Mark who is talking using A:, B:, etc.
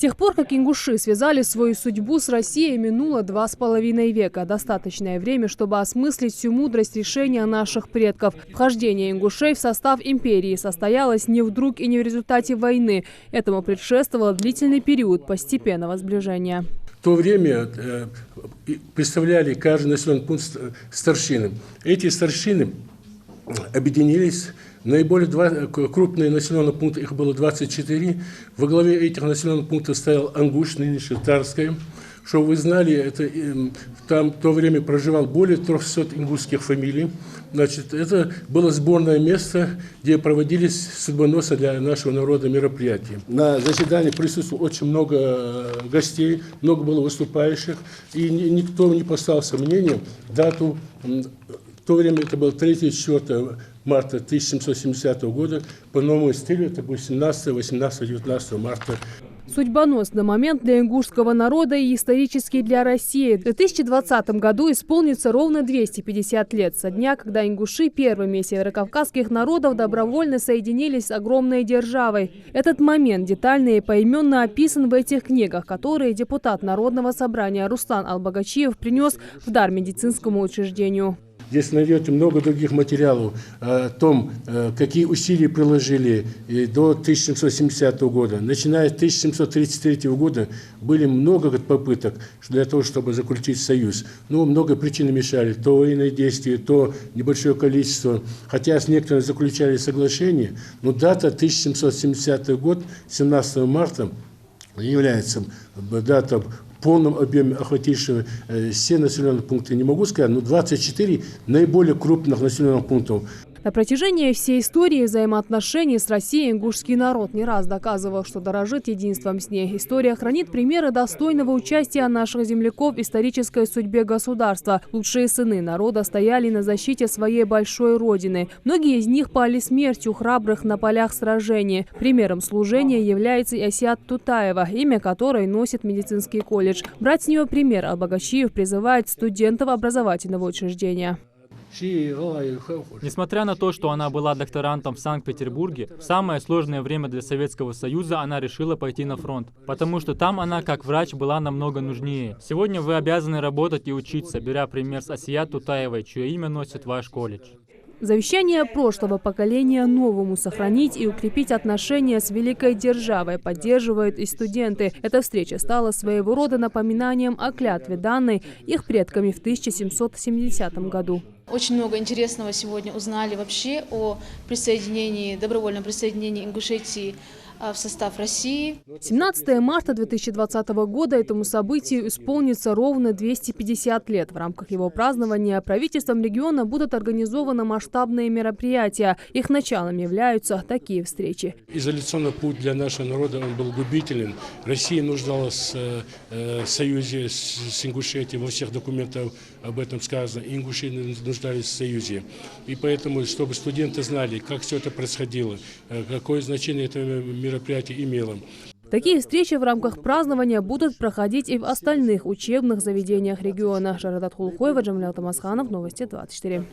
A: тех пор, как ингуши связали свою судьбу с Россией, минуло 2,5 века. Достаточное время, чтобы осмыслить всю мудрость решения наших предков. Вхождение ингушей в состав империи состоялось не вдруг и не в результате войны. Этому предшествовал длительный период постепенного сближения.
B: В то время представляли каждый населенный пункт старшины. Эти старшины объединились. Наиболее крупные населенные пункты, их было 24. Во главе этих населенных пунктов стоял Ангуш, нынешняя Тарская. Чтобы вы знали, там в то время проживало более 300 ингушских фамилий. Значит, это было сборное место, где проводились судьбоносные для нашего народа мероприятия. На заседании присутствовало очень много гостей, много было выступающих, и никто не поставил сомнения дату. В то время это было 3-4 марта 1770 года. По новому стилю это было 17, 18, 19 марта.
A: Судьбоносный момент для ингушского народа и исторический для России. В 2020 году исполнится ровно 250 лет со дня, когда ингуши первыми северокавказских народов добровольно соединились с огромной державой. Этот момент детально и поименно описан в этих книгах, которые депутат Народного собрания Руслан Албагачиев принес в дар медицинскому учреждению.
B: Здесь найдете много других материалов о том, какие усилия приложили до 1770 года. Начиная с 1733 года были много попыток для того, чтобы заключить союз. Но много причин мешали. То военные действия, то небольшое количество. Хотя с некоторыми заключали соглашения, но дата 1770 год, 17 марта, является дата в полном объеме охватившего все населенные пункты, не могу сказать, но 24 наиболее крупных населенных пунктов.
A: На протяжении всей истории взаимоотношений с Россией ингушский народ не раз доказывал, что дорожит единством с ней. История хранит примеры достойного участия наших земляков в исторической судьбе государства. Лучшие сыны народа стояли на защите своей большой родины. Многие из них пали смертью храбрых на полях сражений. Примером служения является и Асият Тутаева, имя которой носит медицинский колледж. Брать с нее пример Албагачиев призывает студентов образовательного учреждения.
C: Несмотря на то, что она была докторантом в Санкт-Петербурге, в самое сложное время для Советского Союза она решила пойти на фронт, потому что там она, как врач, была намного нужнее. Сегодня вы обязаны работать и учиться, беря пример с Асият Тутаевой, чье имя носит ваш колледж.
A: Завещание прошлого поколения новому сохранить и укрепить отношения с великой державой поддерживают и студенты. Эта встреча стала своего рода напоминанием о клятве, данной их предками в 1770 году.
D: Очень много интересного сегодня узнали вообще о присоединении, добровольном присоединении Ингушетии в состав России.
A: 17 марта 2020 года этому событию исполнится ровно 250 лет. В рамках его празднования правительством региона будут организованы масштабные мероприятия. Их началом являются такие встречи.
B: Изоляционный путь для нашего народа он был губителен. Россия нуждалась в союзе с Ингушетией, во всех документах об этом сказано. Ингуши нуждались в союзе. И поэтому, чтобы студенты знали, как все это происходило, какое значение это мероприятие имело.
A: Такие встречи в рамках празднования будут проходить и в остальных учебных заведениях региона. Жарадат Хулхоева, Джамлял Тамасханов, Новости 24.